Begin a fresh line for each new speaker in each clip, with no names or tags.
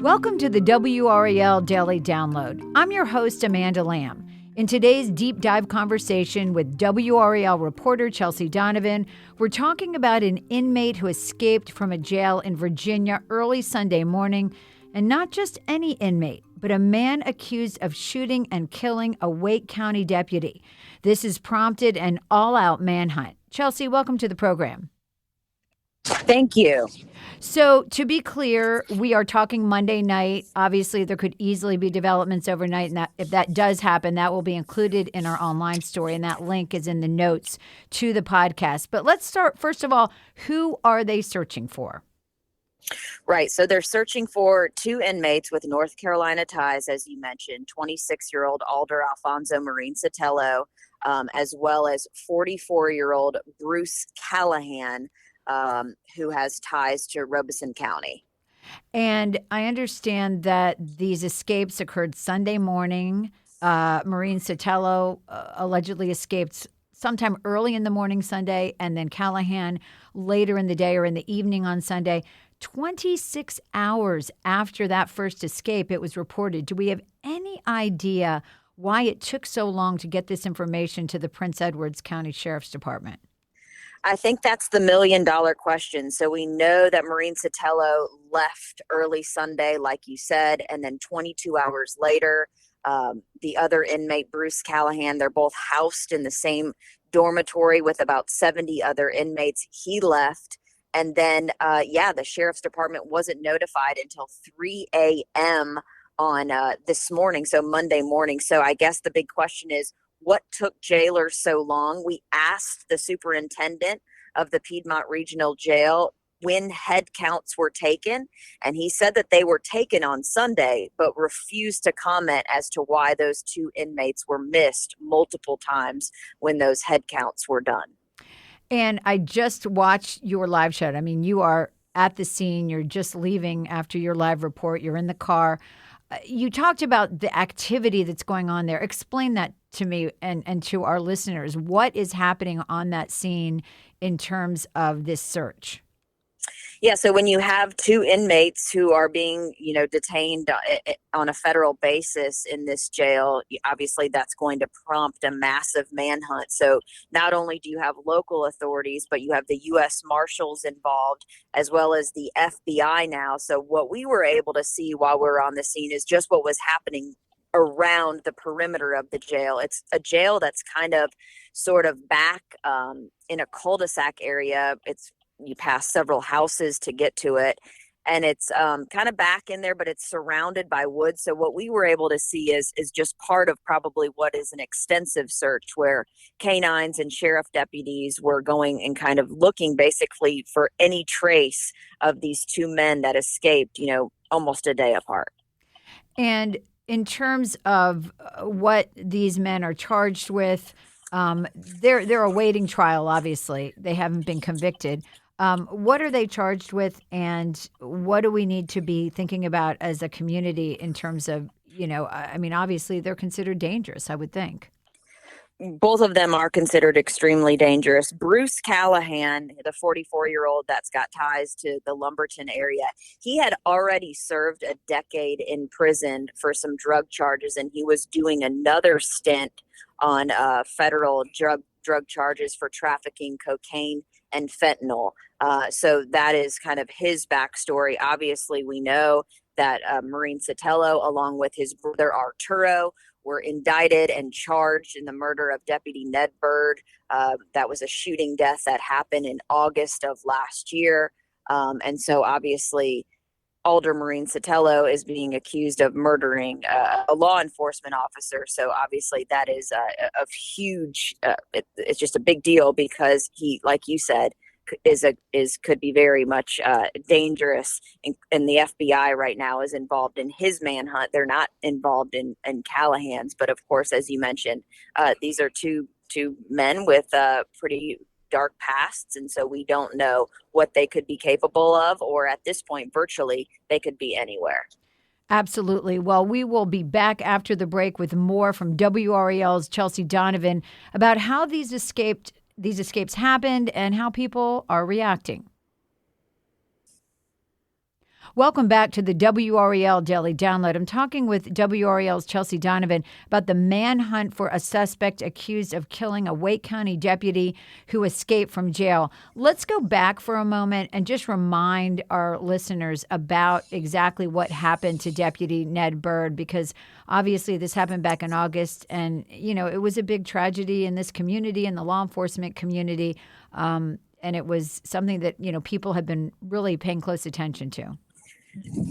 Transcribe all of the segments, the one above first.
Welcome to the WRAL Daily Download. I'm your host, Amanda Lamb. In today's deep dive conversation with WRAL reporter Chelsea Donovan, we're talking about an inmate who escaped from a jail in Virginia early Sunday morning. And not just any inmate, but a man accused of shooting and killing a Wake County deputy. This has prompted an all-out manhunt. Chelsea, welcome to the program.
Thank you.
So to be clear, we are talking Monday night. Obviously, there could easily be developments overnight, and that if that does happen, that will be included in our online story, and that link is in the notes to the podcast. But let's start, first of all, who are they searching for?
Right. So they're searching for two inmates with North Carolina ties, as you mentioned, 26-year-old Alder Alfonso Marin-Sotelo, as well as 44-year-old Bruce Callahan, who has ties to Robeson County.
And I understand that these escapes occurred Sunday morning. Marin-Sotelo allegedly escaped sometime early in the morning Sunday, and then Callahan later in the day or in the evening on Sunday. 26 hours after that first escape, it was reported. Do we have any idea why it took so long to get this information to the Prince Edward County Sheriff's Department?
I think that's the million-dollar question. So we know that Marin-Sotelo left early Sunday, like you said, and then 22 hours later, the other inmate, Bruce Callahan, they're both housed in the same dormitory with about 70 other inmates. He left. And then, the Sheriff's Department wasn't notified until 3 a.m. on this morning, so Monday morning. So I guess the big question is, what took jailers so long? We asked the superintendent of the Piedmont Regional Jail when head counts were taken, and he said that they were taken on Sunday, but refused to comment as to why those two inmates were missed multiple times when those head counts were done.
And I just watched your live shot. I mean, you are at the scene. You're just leaving after your live report. You're in the car. You talked about the activity that's going on there. Explain that to me and to our listeners. What is happening on that scene in terms of this search?
Yeah, so when you have two inmates who are being, detained on a federal basis in this jail, obviously that's going to prompt a massive manhunt. So not only do you have local authorities, but you have the U.S. Marshals involved, as well as the FBI now. So what we were able to see while we were on the scene is just what was happening around the perimeter of the jail. It's a jail that's kind of sort of back in a cul-de-sac area. You pass several houses to get to it, and it's kind of back in there, but it's surrounded by woods. So what we were able to see is just part of probably what is an extensive search where canines and sheriff deputies were going and kind of looking basically for any trace of these two men that escaped, almost a day apart.
And in terms of what these men are charged with, they're awaiting trial, obviously. They haven't been convicted. What are they charged with, and what do we need to be thinking about as a community in terms of, obviously they're considered dangerous, I would think.
Both of them are considered extremely dangerous. Bruce Callahan, the 44-year-old that's got ties to the Lumberton area, he had already served a decade in prison for some drug charges, and he was doing another stint on federal drug charges for trafficking cocaine and fentanyl. So that is kind of his backstory. Obviously, we know that Marin-Sotelo, along with his brother Arturo, were indicted and charged in the murder of Deputy Ned Byrd. That was a shooting death that happened in August of last year. And so obviously Alder Marin-Sotelo is being accused of murdering a law enforcement officer. So obviously that is a huge, it's just a big deal because he, like you said, could be very much dangerous, and the FBI right now is involved in his manhunt. They're not involved in Callahan's, but of course, as you mentioned, these are two men with pretty dark pasts, and so we don't know what they could be capable of, or at this point, virtually, they could be anywhere.
Absolutely. Well, we will be back after the break with more from WRAL's Chelsea Donovan about how these escapes happened and how people are reacting. Welcome back to the WRAL Daily Download. I'm talking with WRAL's Chelsea Donovan about the manhunt for a suspect accused of killing a Wake County deputy who escaped from jail. Let's go back for a moment and just remind our listeners about exactly what happened to Deputy Ned Byrd, because obviously this happened back in August, and, you know, it was a big tragedy in this community, in the law enforcement community, and it was something that, you know, people have been really paying close attention to.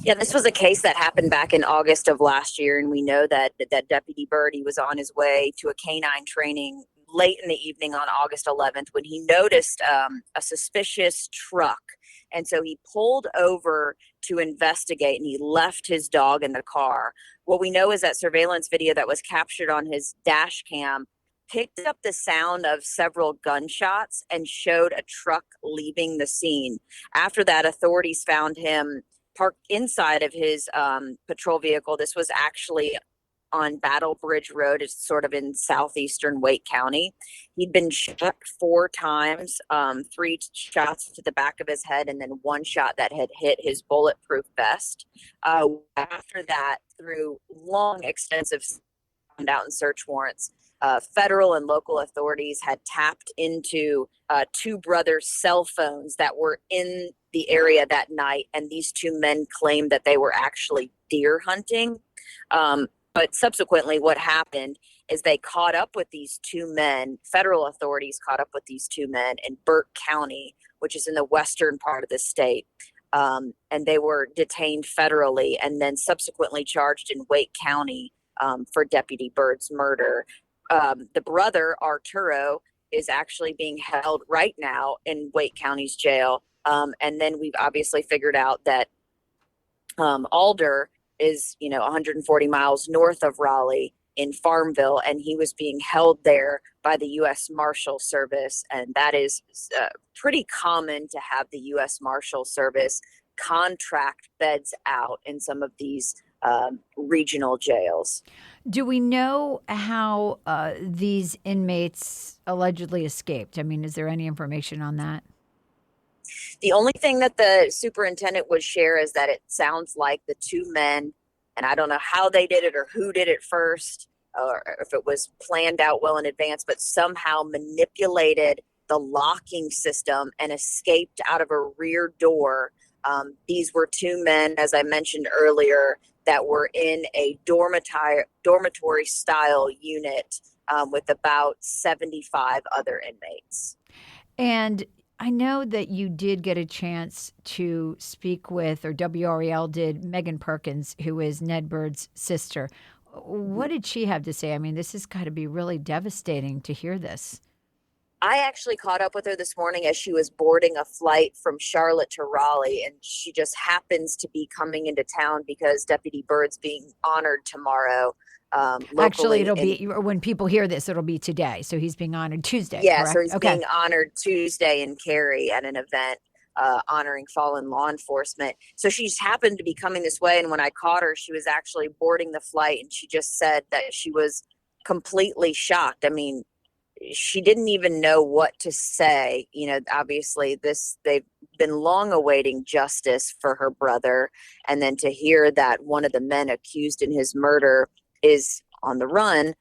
Yeah, this was a case that happened back in August of last year, and we know that Deputy Byrd, he was on his way to a canine training late in the evening on August 11th when he noticed a suspicious truck, and so he pulled over to investigate, and he left his dog in the car. What we know is that surveillance video that was captured on his dash cam picked up the sound of several gunshots and showed a truck leaving the scene. After that, authorities found him parked inside of his patrol vehicle. This was actually on Battle Bridge Road. It's sort of in southeastern Wake County. He'd been shot 4 times, 3 shots to the back of his head, and then 1 shot that had hit his bulletproof vest. After that, through long, extensive found out in search warrants, federal and local authorities had tapped into 2 brothers' cell phones that were in the area that night, and these 2 men claimed that they were actually deer hunting. But subsequently, what happened is they caught up with these 2 men. Federal authorities caught up with these 2 men in Byrd County, which is in the western part of the state. And they were detained federally and then subsequently charged in Wake County for Deputy Byrd's murder. The brother, Arturo, is actually being held right now in Wake County's jail. And then we've obviously figured out that Alder is, 140 miles north of Raleigh in Farmville, and he was being held there by the U.S. Marshal Service. And that is pretty common to have the U.S. Marshal Service contract beds out in some of these regional jails.
Do we know how these inmates allegedly escaped? I mean, is there any information on that?
The only thing that the superintendent would share is that it sounds like the 2 men, and I don't know how they did it or who did it first, or if it was planned out well in advance, but somehow manipulated the locking system and escaped out of a rear door. These were 2 men, as I mentioned earlier, that were in a dormitory style unit with about 75 other inmates.
And I know that you did get a chance to speak with, or WRAL did, Megan Perkins, who is Ned Byrd's sister. What did she have to say? I mean, this has got to be really devastating to hear this.
I actually caught up with her this morning as she was boarding a flight from Charlotte to Raleigh, and she just happens to be coming into town because Deputy Byrd's being honored tomorrow.
Actually, it'll be, when people hear this, it'll be today. So he's being honored Tuesday.
Yeah,
correct?
So he's being honored Tuesday in Cary at an event honoring fallen law enforcement. So she's happened to be coming this way, and when I caught her, she was actually boarding the flight, and she just said that she was completely shocked. I mean, she didn't even know what to say. Obviously they've been long awaiting justice for her brother. And then to hear that one of the men accused in his murder is on the run,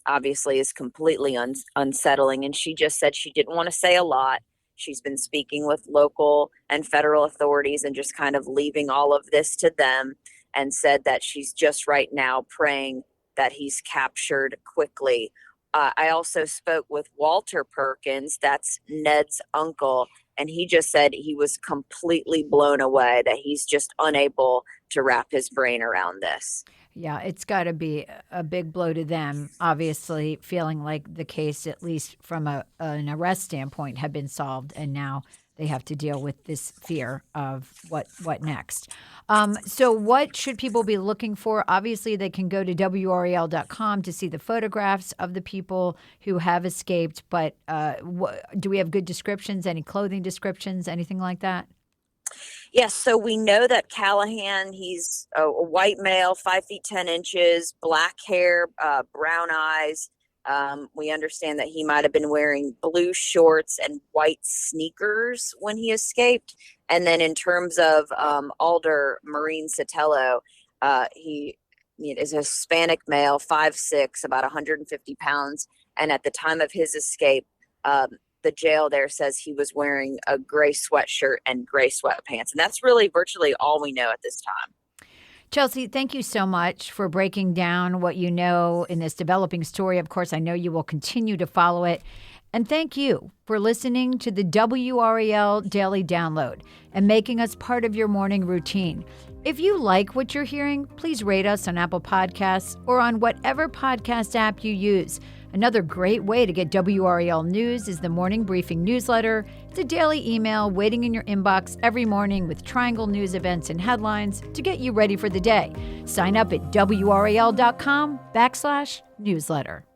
obviously is completely unsettling. And she just said she didn't want to say a lot. She's been speaking with local and federal authorities and just kind of leaving all of this to them, and said that she's just right now praying that he's captured quickly. I also spoke with Walter Perkins, that's Ned's uncle, and he just said he was completely blown away, that he's just unable to wrap his brain around this.
Yeah, it's got to be a big blow to them, obviously, feeling like the case, at least from an arrest standpoint, had been solved, and now they have to deal with this fear of what next. So what should people be looking for? Obviously, they can go to WRAL.com to see the photographs of the people who have escaped, but do we have good descriptions, any clothing descriptions, anything like that?
Yes, so we know that Callahan, he's a white male, 5 feet 10 inches, black hair, brown eyes. We understand that he might have been wearing blue shorts and white sneakers when he escaped. And then in terms of Alder Marin-Sotelo, he is a Hispanic male, 5'6", about 150 pounds. And at the time of his escape, the jail there says he was wearing a gray sweatshirt and gray sweatpants. And that's really virtually all we know at this time.
Chelsea, thank you so much for breaking down what you know in this developing story. Of course, I know you will continue to follow it. And thank you for listening to the WRAL Daily Download and making us part of your morning routine. If you like what you're hearing, please rate us on Apple Podcasts or on whatever podcast app you use. Another great way to get WRAL news is the Morning Briefing newsletter. It's a daily email waiting in your inbox every morning with Triangle news events and headlines to get you ready for the day. Sign up at WRAL.com/newsletter.